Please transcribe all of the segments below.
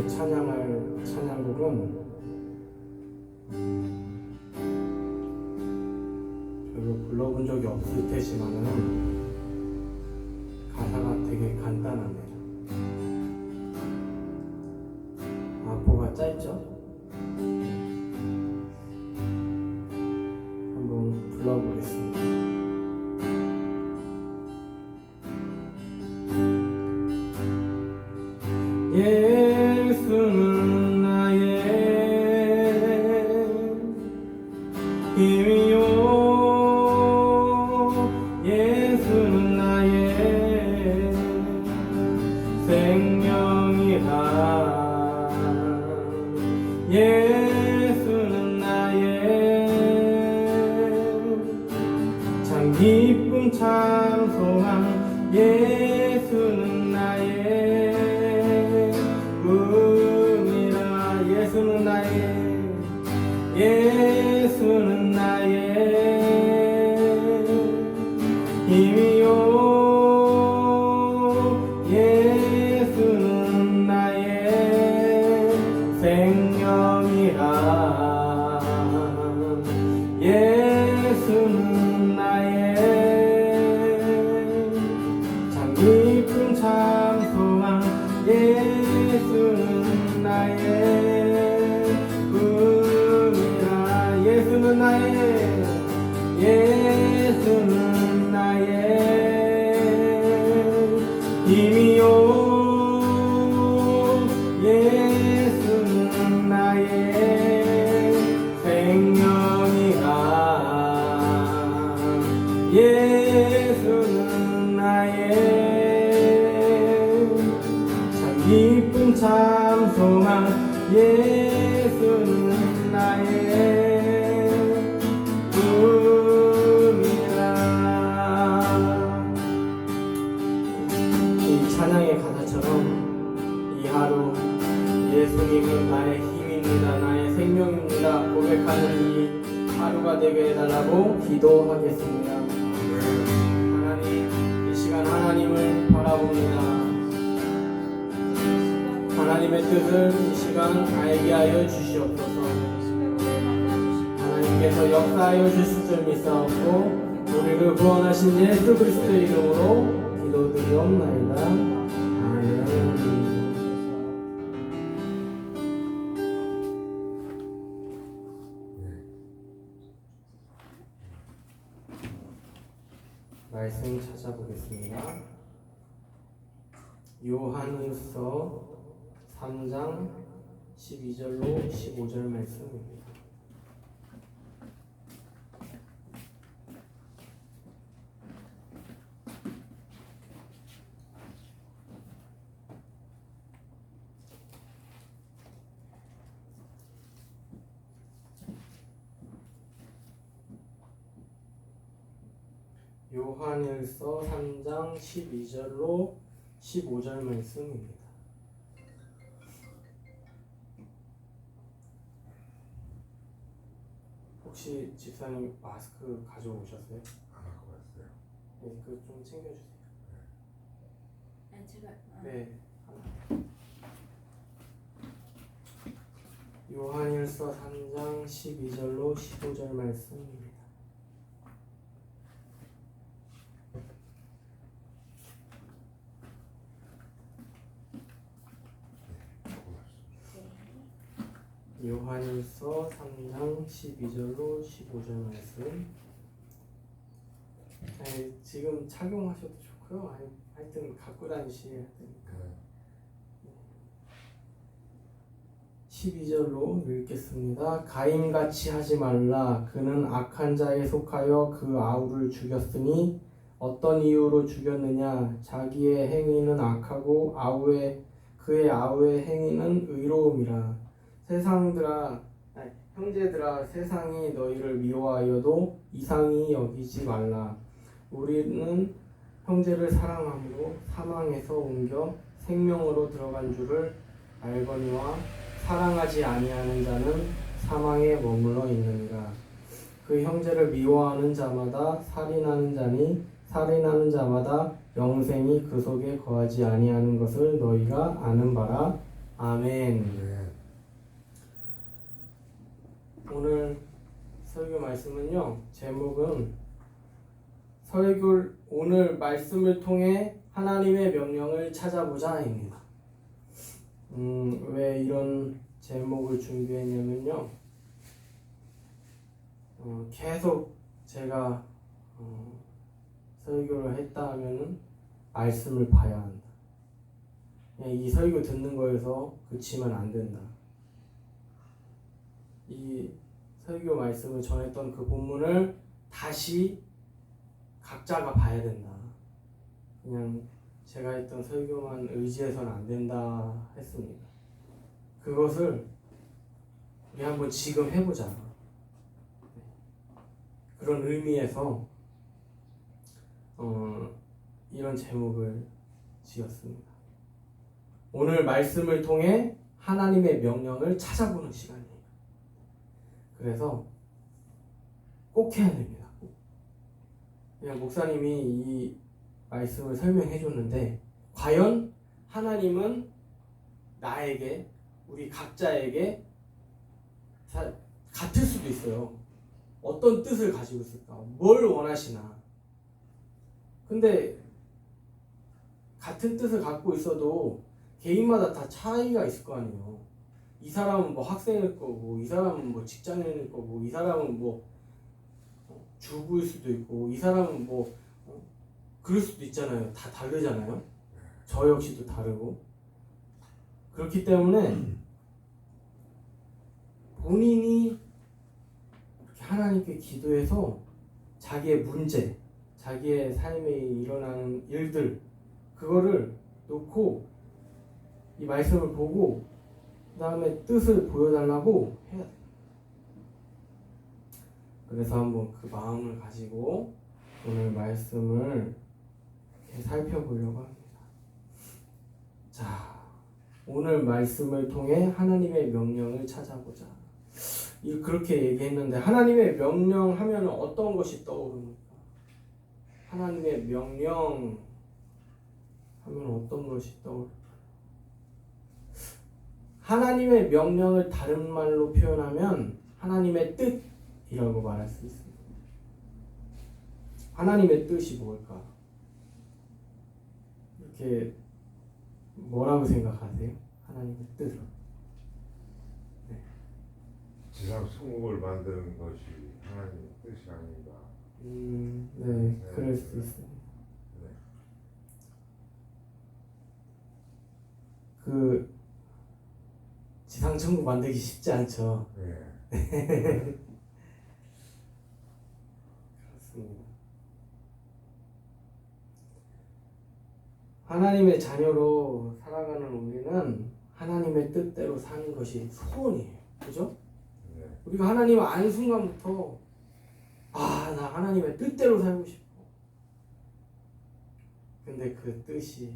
오늘 찬양할 찬양곡은 별로 불러본 적이 없을 테지만은 가사가 되게 간단하네요. 악보가 짧죠? 한번 불러보겠습니다. 예수는 나의 힘이요, 예수는 나의 생명이라. 예수는 나의 참 기쁨 참 소망. 예수는 나의 꿈이라. 예수는 나의, 예수는 나의 힘이요, 예수는 나의 생명이라. 예수는 나의 참 기쁨 참 소망. 예수는 나의 꿈이라. 예수는 나의, 예수는 나의 힘이요, 예수는 나의 생명이라. 예수는 나의 참 기쁨 참 소망. 예수는 나의 꿈이라. 이 찬양의 가사처럼 이 하루 예수님은 나의 힘입니다, 나의 생명입니다 고백하는 이 하루가 되게 해달라고 기도하겠습니다. 하나님, 이 시간 하나님을 바라봅니다. 하나님의 뜻을 이 시간 알게 하여 주시옵소서. 하나님께서 역사하여 주실 줄 믿사옵고 우리를 구원하신 예수 그리스도의 이름으로 기도드리옵나이다. 아멘. 말씀 찾아보겠습니다. 요한일서 3장 12절로 15절 말씀입니다. 요한일서 3장 12절로 15절 말씀입니다. 혹시 집사님 마스크 가져오셨어요? 안 갖고 왔어요. 네, 그거 좀 챙겨주세요. 네, 제가 네, 요한일서 3장 12절로 15절 말씀입니다. 요한일서 3장 12절로 15절 말씀. 아니, 지금 착용하셔도 좋고요. 아니, 하여튼 갖고 다니셔야 되니까. 12절로 읽겠습니다. 가인같이 하지 말라. 그는 악한 자에 속하여 그 아우를 죽였으니 어떤 이유로 죽였느냐? 자기의 행위는 악하고 그의 아우의 행위는 의로움이라. 형제들아, 세상이 너희를 미워하여도 이상히 여기지 말라. 우리는 형제를 사랑함으로 사망에서 옮겨 생명으로 들어간 줄을 알거니와 사랑하지 아니하는 자는 사망에 머물러 있느니라. 그 형제를 미워하는 자마다 살인하는 자니 살인하는 자마다 영생이 그 속에 거하지 아니하는 것을 너희가 아는 바라. 아멘. 네. 오늘 설교 말씀은요. 제목은 오늘 말씀을 통해 하나님의 명령을 찾아보자입니다. 왜 이런 제목을 준비했냐면요. 계속 제가 설교를 했다 하면은 말씀을 봐야 한다. 그냥 이 설교 듣는 거에서 그치면 안 된다. 이 설교 말씀을 전했던 그 본문을 다시 각자가 봐야 된다. 그냥 제가 했던 설교만 의지해서는 안 된다 했습니다. 그것을 우리 한번 지금 해보자. 그런 의미에서 이런 제목을 지었습니다. 오늘 말씀을 통해 하나님의 명령을 찾아보는 시간이에요. 그래서 꼭 해야 됩니다. 그냥 목사님이 이 말씀을 설명해 줬는데 과연 하나님은 나에게 우리 각자에게 같을 수도 있어요. 어떤 뜻을 가지고 있을까? 뭘 원하시나? 근데 같은 뜻을 갖고 있어도 개인마다 다 차이가 있을 거 아니에요. 이 사람은 뭐 학생일 거고, 이 사람은 뭐 직장인일 거고, 이 사람은 뭐 주부일 수도 있고, 이 사람은 뭐 그럴 수도 있잖아요. 다 다르잖아요. 저 역시도 다르고. 그렇기 때문에 본인이 이렇게 하나님께 기도해서 자기의 문제, 자기의 삶에 일어나는 일들, 그거를 놓고 이 말씀을 보고 그 다음에 뜻을 보여달라고 해야 돼요. 그래서 한번 그 마음을 가지고 오늘 말씀을 이렇게 살펴보려고 합니다. 자, 오늘 말씀을 통해 하나님의 명령을 찾아보자. 그렇게 얘기했는데 하나님의 명령 하면 어떤 것이 떠오릅니까? 하나님의 명령 하면 어떤 것이 떠오릅니까? 하나님의 명령을 다른 말로 표현하면 하나님의 뜻이라고 말할 수 있습니다. 하나님의 뜻이 뭘까? 이렇게 뭐라고 생각하세요? 하나님의 뜻. 네. 지상 천국을 만드는 것이 하나님의 뜻이 아닌가. 네, 그럴 수 있습니다. 네. 그 지상 천국 만들기 쉽지 않죠. 네. 그렇습니다. 하나님의 자녀로 살아가는 우리는 하나님의 뜻대로 사는 것이 소원이에요. 그죠? 네. 우리가 하나님을 아는 순간부터 나 하나님의 뜻대로 살고 싶어. 근데 그 뜻이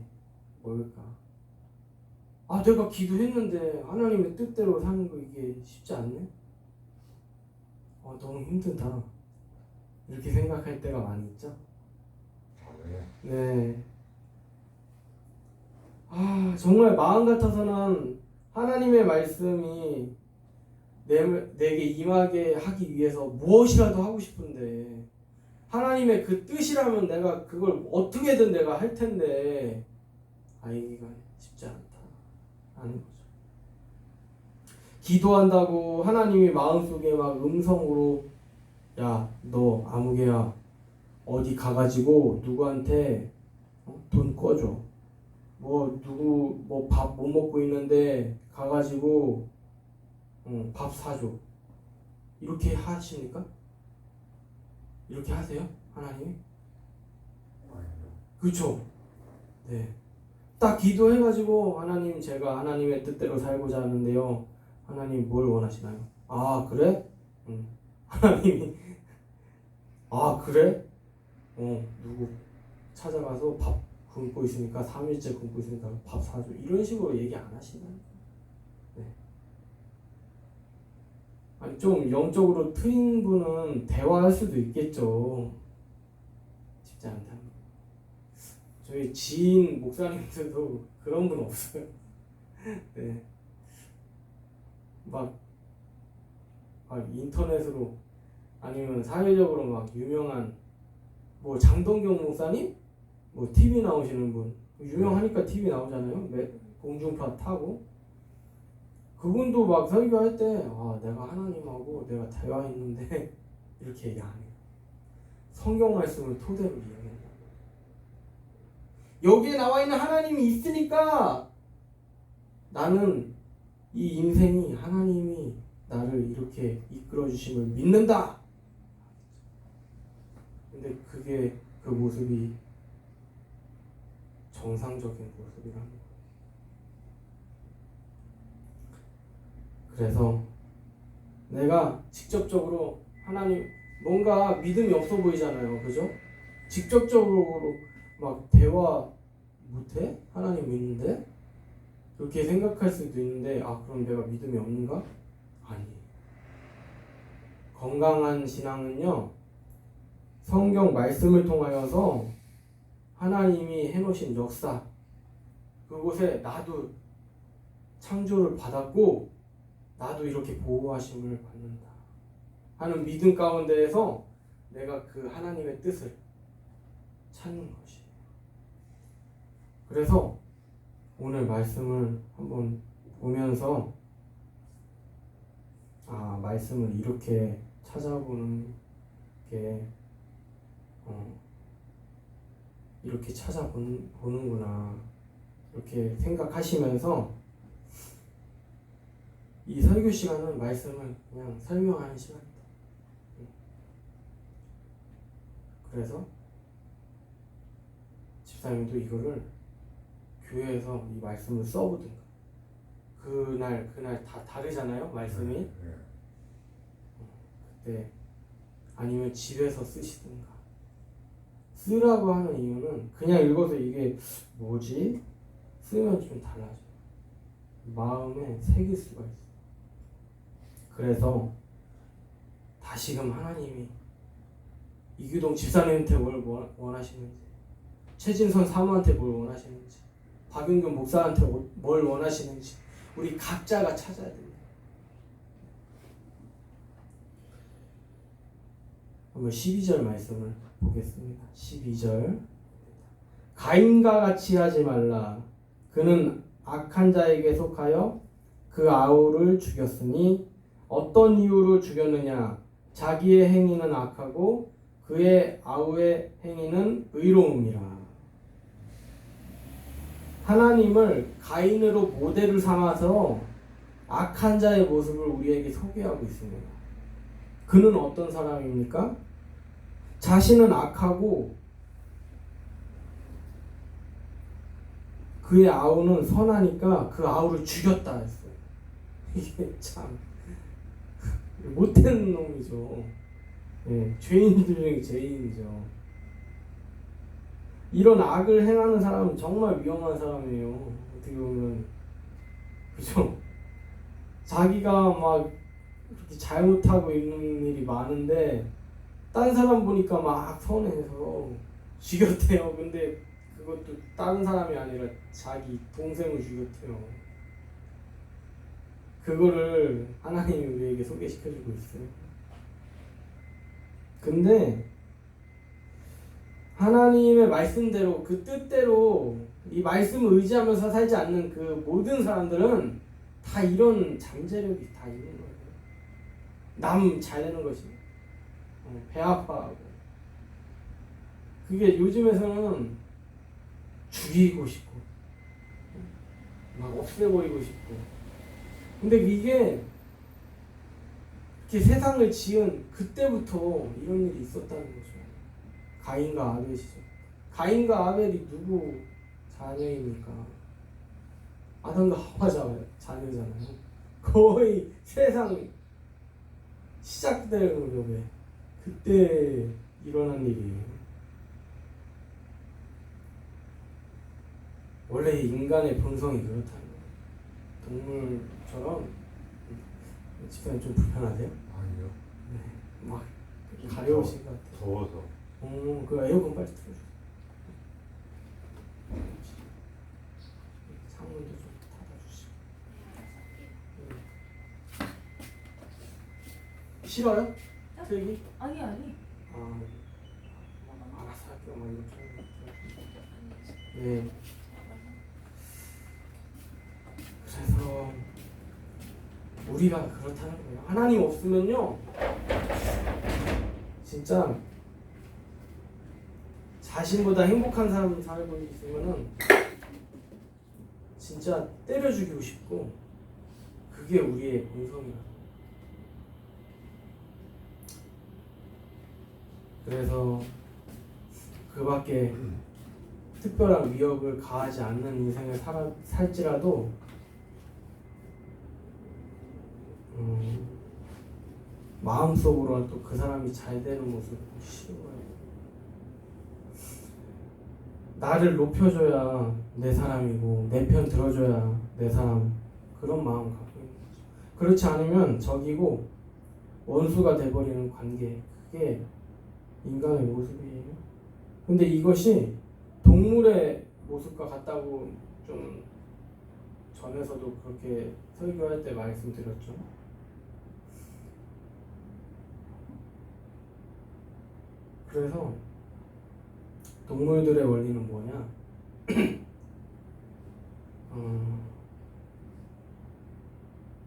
뭘까? 내가 기도했는데 하나님의 뜻대로 사는 거 이게 쉽지 않네? 너무 힘들다. 이렇게 생각할 때가 많이 있죠? 네. 네. 정말 마음 같아서는 하나님의 말씀이 내게 임하게 하기 위해서 무엇이라도 하고 싶은데 하나님의 그 뜻이라면 내가 그걸 어떻게든 내가 할 텐데 이기가 쉽지 않다 하는 거죠. 기도한다고 하나님이 마음속에 막 음성으로 야, 너 아무개야 어디 가가지고 누구한테 돈 꿔줘. 누구 밥 못 먹고 있는데 가가지고 밥 사줘. 이렇게 하십니까? 이렇게 하세요? 하나님이? 그렇죠? 네. 딱 기도해가지고 하나님 제가 하나님의 뜻대로 살고자 하는데요. 하나님 뭘 원하시나요? 그래? 하나님이 그래? 누구 찾아가서 밥 굶고 있으니까 3일째 굶고 있으니까 밥 사줘. 이런 식으로 얘기 안 하신다니까. 네. 좀 영적으로 트인 분은 대화할 수도 있겠죠. 쉽지 않다. 저희 지인 목사님들도 그런 분 없어요. 네. 막 인터넷으로 아니면 사회적으로 막 유명한 뭐 장동경 목사님? 뭐 TV 나오시는 분 유명하니까 TV 나오잖아요. 공중파 타고 그분도 막 설교할 때 내가 하나님하고 내가 대화했는데 이렇게 얘기 안 해요. 성경 말씀을 토대로 이야기한다. 여기에 나와 있는 하나님이 있으니까 나는 이 인생이 하나님이 나를 이렇게 이끌어 주심을 믿는다. 근데 그게 그 모습이 정상적인 모습이라는 거예요. 그래서 내가 직접적으로 하나님 뭔가 믿음이 없어 보이잖아요. 그죠? 직접적으로 막 대화 못해? 하나님 믿는데? 그렇게 생각할 수도 있는데 그럼 내가 믿음이 없는가? 아니에요. 건강한 신앙은요 성경 말씀을 통하여서 하나님이 해놓으신 역사 그곳에 나도 창조를 받았고 나도 이렇게 보호하심을 받는다 하는 믿음 가운데에서 내가 그 하나님의 뜻을 찾는 것이에요. 그래서 오늘 말씀을 한번 보면서 말씀을 이렇게 찾아보는 게 이렇게 찾아보는구나 이렇게 생각하시면서 이 설교 시간은 말씀을 그냥 설명하는 시간이다. 그래서 집사님도 이거를 교회에서 이 말씀을 써보든가 그날 다 다르잖아요 말씀이. 그때 아니면 집에서 쓰시든가. 쓰라고 하는 이유는 그냥 읽어서 이게 뭐지? 쓰면 좀 달라져요. 마음에 새길 수가 있어요. 그래서 다시금 하나님이 이규동 집사님한테 뭘 원하시는지, 최진선 사모한테 뭘 원하시는지, 박윤경 목사한테 뭘 원하시는지 우리 각자가 찾아야 됩니다. 한번 12절 말씀을 보겠습니다. 12절 가인과 같이 하지 말라. 그는 악한 자에게 속하여 그 아우를 죽였으니 어떤 이유로 죽였느냐? 자기의 행위는 악하고 그의 아우의 행위는 의로움이라. 하나님을 가인으로 모델을 삼아서 악한 자의 모습을 우리에게 소개하고 있습니다. 그는 어떤 사람입니까? 자신은 악하고 그의 아우는 선하니까 그 아우를 죽였다 했어요. 이게 참 못된 놈이죠. 죄인들 중에 죄인이죠. 이런 악을 행하는 사람은 정말 위험한 사람이에요. 어떻게 보면 그죠? 자기가 막 이렇게 잘못하고 있는 일이 많은데 딴 사람 보니까 막 선해서 죽였대요. 근데 그것도 다른 사람이 아니라 자기 동생을 죽였대요. 그거를 하나님이 우리에게 소개시켜주고 있어요. 근데 하나님의 말씀대로 그 뜻대로 이 말씀을 의지하면서 살지 않는 그 모든 사람들은 다 이런 잠재력이 다 있는 거예요. 남 잘 되는 것이 배 아파하고 그게 요즘에서는 죽이고 싶고 막 없애버리고 싶고 근데 이게 이렇게 세상을 지은 그때부터 이런 일이 있었다는 거죠. 가인과 아벨이죠. 가인과 아벨이 누구 자녀입니까? 아담과 하와 자녀잖아요. 거의 세상 시작되는 무렵에 그때 일어난 일이에요. 원래 인간의 본성이 그렇다는 거예요. 동물처럼 집사님 좀 불편하세요? 아니요. 네, 막 가려우신 것 같아요. 더워서. 그 에어컨 빨리 틀어줘. 창문도 좀 닫아주시고. 싫어요? 그 얘기? 아니. 아, 알아서 할게요. 막 이렇게 하는 것 같아요. 네. 그래서 우리가 그렇다는 거예요. 하나님 없으면요, 진짜 자신보다 행복한 사람 살고 있으면은 진짜 때려 죽이고 싶고, 그게 우리의 본성이야. 그래서 그밖에 특별한 위협을 가하지 않는 인생을 살지라도 마음속으로 또 그 사람이 잘 되는 모습을 보기 싫은 거예요. 나를 높여줘야 내 사람이고 내 편 들어줘야 내 사람, 그런 마음 갖고 있는 거죠. 그렇지 않으면 적이고 원수가 돼버리는 관계, 그게 인간의 모습이에요. 근데 이것이 동물의 모습과 같다고 좀 전에서도 그렇게 설교할 때 말씀드렸죠. 그래서 동물들의 원리는 뭐냐?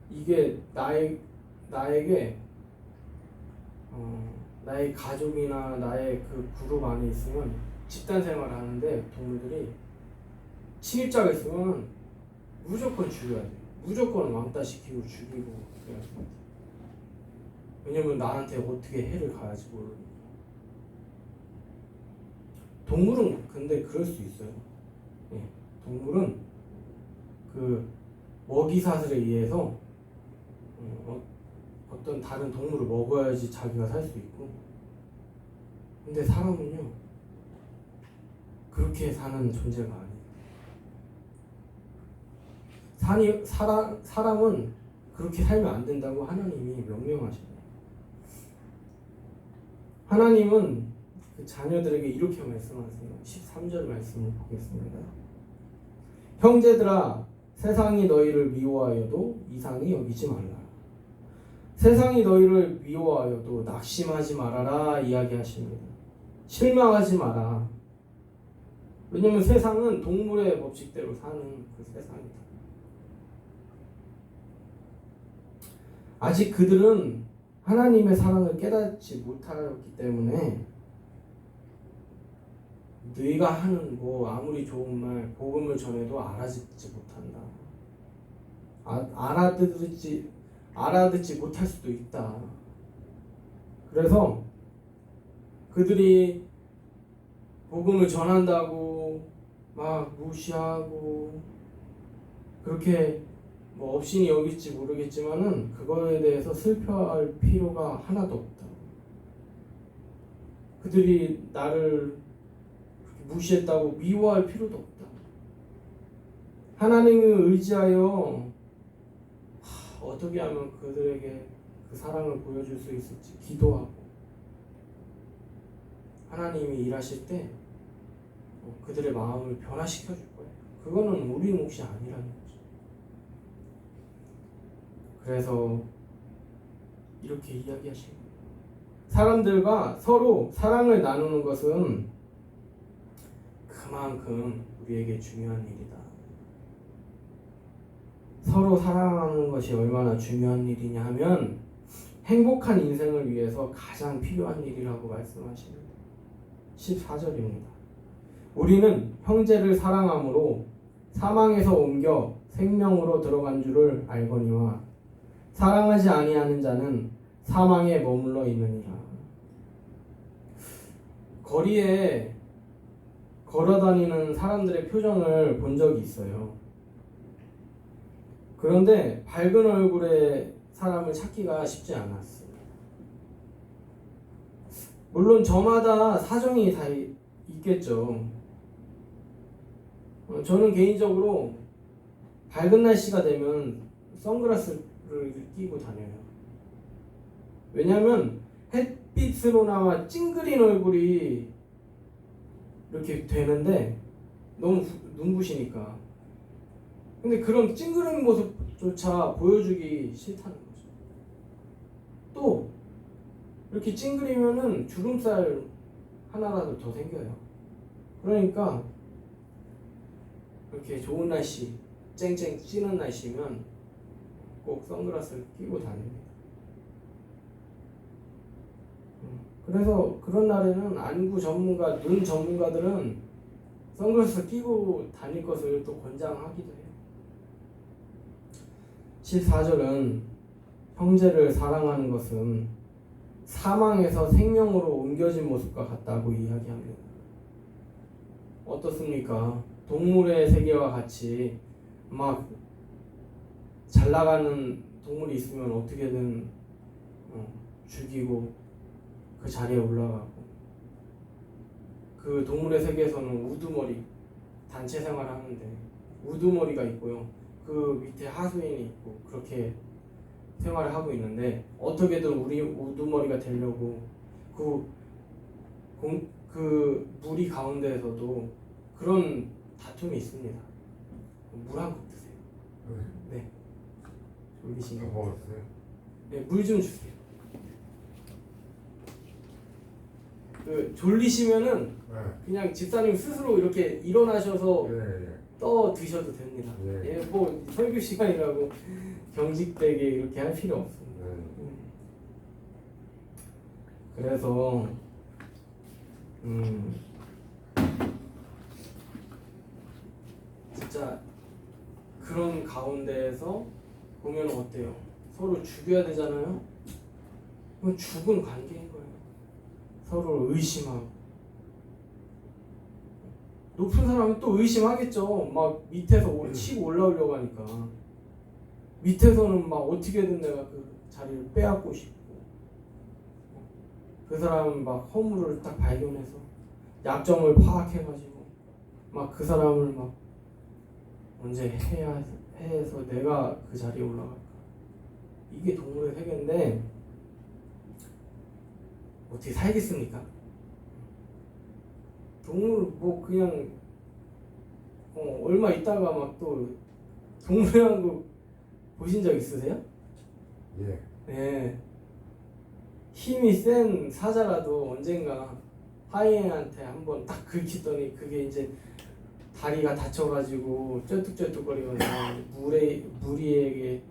이게 나에게 나의 가족이나 나의 그 그룹 안에 있으면 집단 생활을 하는데, 동물들이 침입자가 있으면 무조건 죽여야 돼. 무조건 왕따 시키고 죽이고 그래야 돼. 왜냐면 나한테 어떻게 해를 가야지 모르니까. 동물은 근데 그럴 수 있어요. 예, 동물은 그 먹이 사슬에 의해서 어떤 다른 동물을 먹어야지 자기가 살 수 있고, 근데 사람은요 그렇게 사는 존재가 아니에요. 사람은 그렇게 살면 안 된다고 하나님이 명령하십니다. 하나님은 그 자녀들에게 이렇게 말씀하세요. 13절 말씀을 보겠습니다. 형제들아, 세상이 너희를 미워하여도 이상히 여기지 말라. 세상이 너희를 미워하여도 낙심하지 말아라 이야기하십니다. 실망하지 마라. 왜냐면 세상은 동물의 법칙대로 사는 그 세상이다. 아직 그들은 하나님의 사랑을 깨닫지 못하였기 때문에 너희가 하는 뭐 아무리 좋은 말, 복음을 전해도 알아듣지 못한다. 알아듣지 못할 수도 있다. 그래서 그들이 복음을 전한다고 막 무시하고 그렇게 뭐 업신이 여길지 모르겠지만은 그거에 대해서 슬퍼할 필요가 하나도 없다. 그들이 나를 무시했다고 미워할 필요도 없다. 하나님을 의지하여 어떻게 하면 그들에게 그 사랑을 보여줄 수 있을지 기도하고, 하나님이 일하실 때 그들의 마음을 변화시켜 줄 거예요. 그거는 우리 몫이 아니라는 거죠. 그래서 이렇게 이야기하시는 거예요. 사람들과 서로 사랑을 나누는 것은 그만큼 우리에게 중요한 일이다. 서로 사랑하는 것이 얼마나 중요한 일이냐 하면 행복한 인생을 위해서 가장 필요한 일이라고 말씀하십니다. 14절입니다. 우리는 형제를 사랑함으로 사망에서 옮겨 생명으로 들어간 줄을 알거니와 사랑하지 아니하는 자는 사망에 머물러 있느니라. 거리에 걸어다니는 사람들의 표정을 본 적이 있어요. 그런데 밝은 얼굴의 사람을 찾기가 쉽지 않았어요. 물론 저마다 사정이 다 있겠죠. 저는 개인적으로 밝은 날씨가 되면 선글라스를 끼고 다녀요. 왜냐면 햇빛으로나마 찡그린 얼굴이 이렇게 되는데 너무 눈부시니까. 근데 그런 찡그린 모습조차 보여주기 싫다는 거죠. 또 이렇게 찡그리면은 주름살 하나라도 더 생겨요. 그러니까 이렇게 좋은 날씨, 쨍쨍 찌는 날씨면 꼭 선글라스를 끼고 다닙니다. 그래서 그런 날에는 안구 전문가, 눈 전문가들은 선글라스 끼고 다닐 것을 또 권장하기도 해요. 14절은 형제를 사랑하는 것은 사망에서 생명으로 옮겨진 모습과 같다고 이야기합니다. 어떻습니까? 동물의 세계와 같이 막 잘 나가는 동물이 있으면 어떻게든 죽이고 그 자리에 올라가고, 그 동물의 세계에서는 우두머리 단체 생활을 하는데 우두머리가 있고요. 그 밑에 하수인이 있고 그렇게 생활을 하고 있는데 어떻게든 우리 우두머리가 되려고 그 무리 가운데에서도 그런 다툼이 있습니다. 물 한 컵 드세요. 네. 졸리신 거. 먹었어요? 네, 물 좀 주세요. 그 졸리시면은 네. 그냥 집사님 스스로 이렇게 일어나셔서 예, 떠 드셔도 됩니다. 네. 예, 뭐 설교 시간이라고 경직되게 이렇게 할 필요 없습니다. 네. 그래서 진짜 그런 가운데에서 보면 어때요? 서로 죽여야 되잖아요. 그건 죽은 관계인 거예요. 서로 의심하고. 높은 사람은 또 의심하겠죠. 막 밑에서 치고 올라오려고 하니까. 밑에서는 막 어떻게든 내가 그 자리를 빼앗고 싶고, 그 사람은 막 허물을 딱 발견해서 약점을 파악해가지고 막 그 사람을 막 언제 해서 내가 그 자리에 올라갈까. 이게 동물의 세계인데 어떻게 살겠습니까? 동물 뭐 그냥 얼마 있다가 막 또 동물의 왕국 보신 적 있으세요? 예. 네. 힘이 센 사자라도 언젠가 하이에나한테 한번 딱 긁히더니 그게 이제 다리가 다쳐가지고 쩔뚝쩔뚝거리면서 무리에게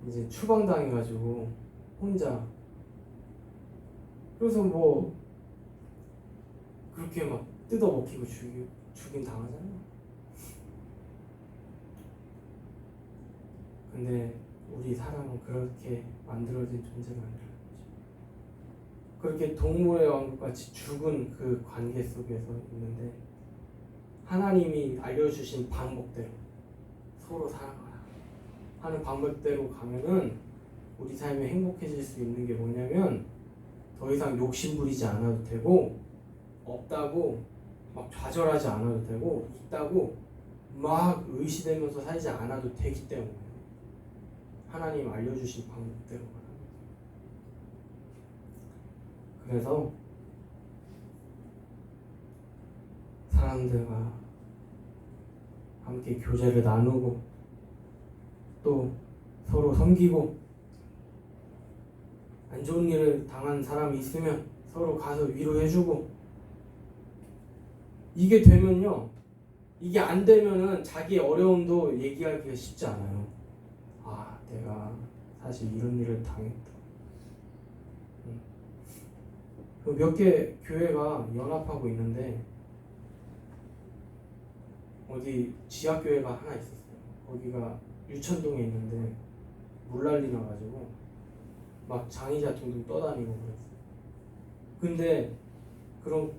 이제 추방당해가지고 혼자, 그래서 뭐 그렇게 막 뜯어먹히고 죽임 당하잖아요. 근데 우리 사람은 그렇게 만들어진 존재가 아니라 그렇게 동물의 왕국같이 죽은 그 관계 속에서 있는데 하나님이 알려주신 방법대로 서로 사랑하라 하는 방법대로 가면은 우리 삶이 행복해질 수 있는 게 뭐냐면 더 이상 욕심 부리지 않아도 되고, 없다고 막 좌절하지 않아도 되고, 있다고 막 의시되면서 살지 않아도 되기 때문에 하나님 알려주신 방법대로 가라. 그래서 사람들과 함께 교제를 나누고 또 서로 섬기고, 안 좋은 일을 당한 사람이 있으면 서로 가서 위로해주고, 이게 되면요, 이게 안 되면은 자기의 어려움도 얘기하기가 쉽지 않아요. 아, 내가 사실 이런 일을 당했다. 몇 개 교회가 연합하고 있는데 어디 지하교회가 하나 있었어요. 거기가 유천동에 있는데 물난리 나가지고 막 장의자 둥둥 떠다니고 그랬어요. 근데 그런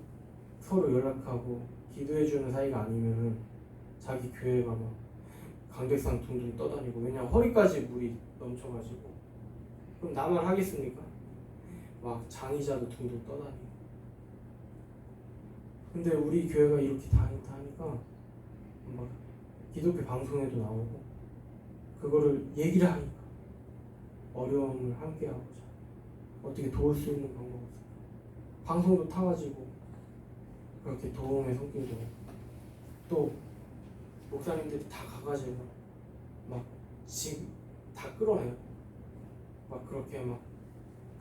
서로 연락하고 기도해주는 사이가 아니면은 자기 교회가 막 강백상 둥둥 떠다니고, 왜냐면 허리까지 물이 넘쳐가지고, 그럼 나만 하겠습니까? 막 장의자도 둥둥 떠다니고. 근데 우리 교회가 이렇게 하니까 막 기독교 방송에도 나오고 그거를 얘기를 하니까 어려움을 함께 하고자 어떻게 도울 수 있는 방법 없을까? 방송도 타가지고 그렇게 도움의 손길도 또 목사님들이 다 가가지고 막 지금 다 끌어내고 막 그렇게 막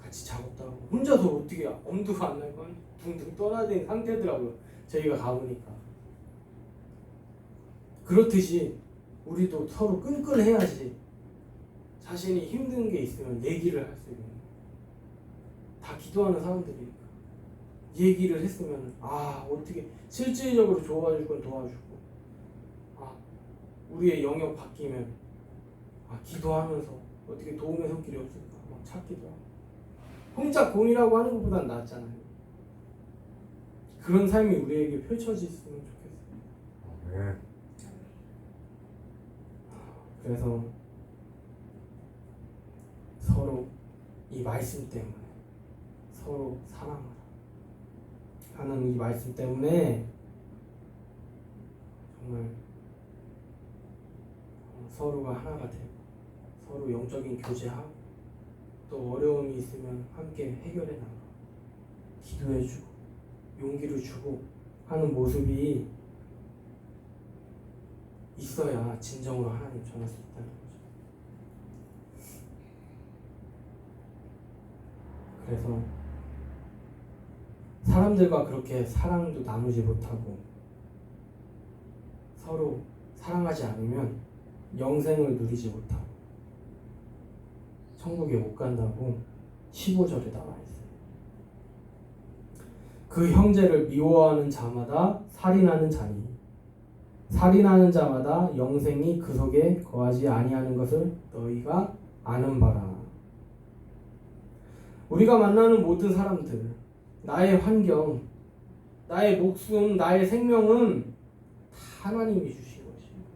같이 작업도 하고 혼자서 어떻게 엄두가 안 나고 둥둥 떠나야 되는 상태더라고요. 저희가 가보니까. 그렇듯이 우리도 서로 끈끈해야지 자신이 힘든 게 있으면 얘기를 할 수 있는 거예요. 다 기도하는 사람들이니까 얘기를 했으면 어떻게 실질적으로 도와줄 건 도와주고 우리의 영역 바뀌면 기도하면서 어떻게 도움의 손길이 없을까 막 찾기도 하고 혼자 고민하고 하는 것보단 낫잖아요. 그런 삶이 우리에게 펼쳐졌으면 좋겠어요. 네. 그래서 서로 이 말씀 때문에 서로 사랑하라 하는 이 말씀 때문에 정말 서로가 하나가 되고 서로 영적인 교제하고 또 어려움이 있으면 함께 해결해 나가 기도해주고 용기를 주고 하는 모습이 있어야 진정으로 하나님 전할 수 있다는 거죠. 그래서 사람들과 그렇게 사랑도 나누지 못하고 서로 사랑하지 않으면 영생을 누리지 못하고 천국에 못 간다고 15절에 나와 있어요. 그 형제를 미워하는 자마다 살인하는 자니 살인하는 자마다 영생이 그 속에 거하지 아니하는 것을 너희가 아는 바라. 우리가 만나는 모든 사람들, 나의 환경, 나의 목숨, 나의 생명은 다 하나님이 주신 것입니다.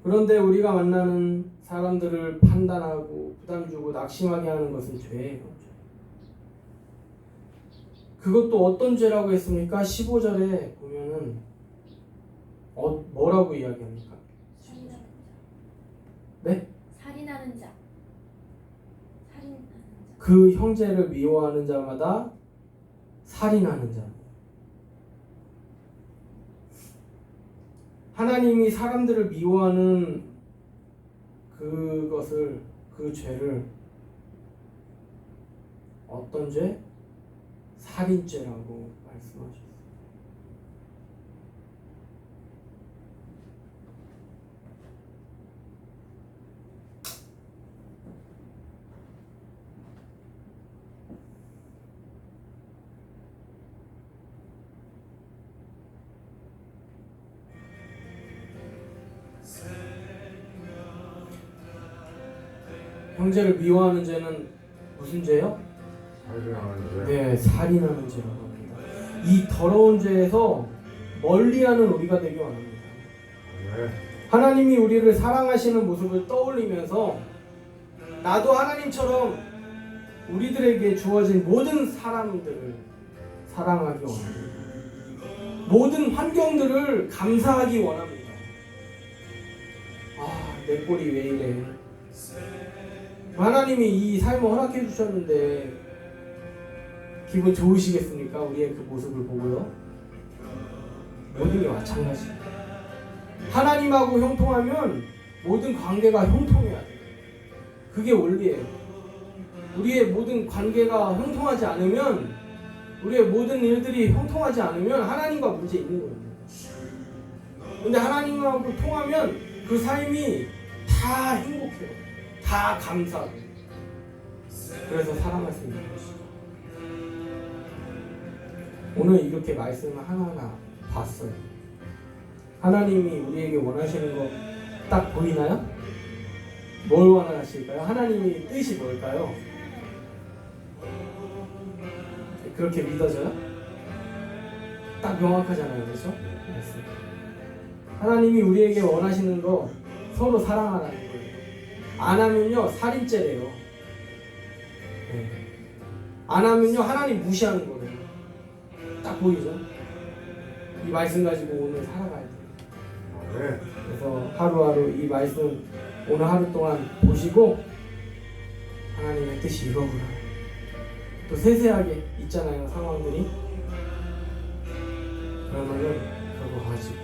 그런데 우리가 만나는 사람들을 판단하고 부담 주고 낙심하게 하는 것은 죄예요. 그것도 어떤 죄라고 했습니까? 15절에 보면은 뭐라고 이야기합니까? 살인하는 자. 네? 살인하는 자. 그 형제를 미워하는 자마다 살인하는 자. 하나님이 사람들을 미워하는 그것을 그 죄를 어떤 죄? 살인죄라고 말씀하셨어요. 형제를 미워하는 죄는 무슨 죄요? 살인하는 죄. 네, 살인하는 죄라고 합니다. 이 더러운 죄에서 멀리하는 우리가 되기 원합니다. 네. 하나님이 우리를 사랑하시는 모습을 떠올리면서 나도 하나님처럼 우리들에게 주어진 모든 사람들을 사랑하기 원합니다. 모든 환경들을 감사하기 원합니다. 내 꼴이 왜 이래? 하나님이 이 삶을 허락해 주셨는데 기분 좋으시겠습니까? 우리의 그 모습을 보고요. 모든 게 마찬가지입니다. 하나님하고 형통하면 모든 관계가 형통해야 돼요. 그게 원리예요. 우리의 모든 관계가 형통하지 않으면 우리의 모든 일들이 형통하지 않으면 하나님과 문제 있는 거예요. 근데 하나님하고 통하면 그 삶이 다 행복해요. 다 감사하고 그래서 사랑할 수 있는 것이죠. 오늘 이렇게 말씀을 하나하나 봤어요. 하나님이 우리에게 원하시는 거 딱 보이나요? 뭘 원하실까요? 하나님의 뜻이 뭘까요? 그렇게 믿어져요? 딱 명확하잖아요. 그렇죠? 하나님이 우리에게 원하시는 거 서로 사랑하라는 거예요. 안 하면요 살인죄래요. 네. 안 하면요 하나님 무시하는 거예요. 딱 보이죠? 이 말씀 가지고 오늘 살아가야 돼요. 네. 그래서 하루하루 이 말씀 오늘 하루 동안 보시고 하나님의 뜻이 이거구나. 또 세세하게 있잖아요 상황들이. 그러면은 그거 가지고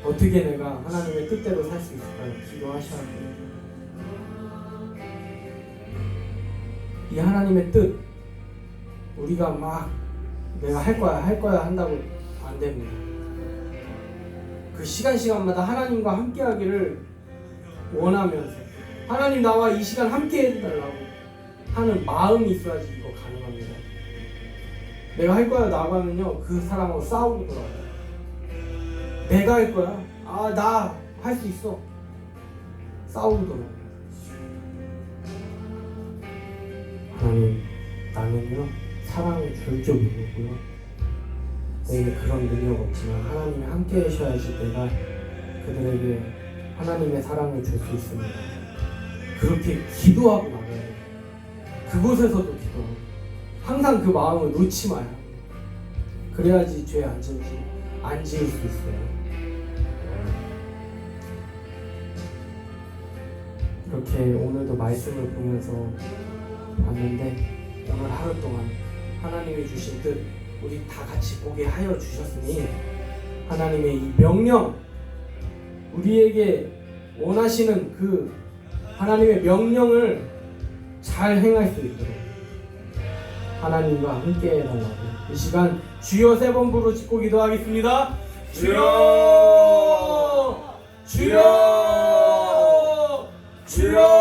어떻게 내가 하나님의 뜻대로 살 수 있을까요? 기도하셔야 돼요. 이 하나님의 뜻 우리가 막 내가 할 거야 한다고 안 됩니다. 그 시간마다 하나님과 함께 하기를 원하면서 하나님 나와 이 시간 함께 해달라고 하는 마음이 있어야지 이거 가능합니다. 내가 할 거야 나고 하면요 그 사람하고 싸우고 돌아가요. 내가 할 거야 나 할 수 있어 싸우고 돌아가요. 하나님 나는요 사랑을 줄 줄 모르고요 내게 그런 능력 없지만 하나님이 함께 하셔야지 내가 그들에게 하나님의 사랑을 줄 수 있습니다. 그렇게 기도하고 나가야 돼요. 그곳에서도 기도하고 항상 그 마음을 놓지 마요. 그래야지 죄 안 지을 수 있어요. 이렇게 오늘도 말씀을 보면서 봤는데 오늘 하루 동안 하나님이 주신 뜻 우리 다 같이 보게 하여 주셨으니 하나님의 이 명령 우리에게 원하시는 그 하나님의 명령을 잘 행할 수 있도록 하나님과 함께 해달라고 이 시간 주여 3번 부르짖고 기도하겠습니다. 주여 주여 주여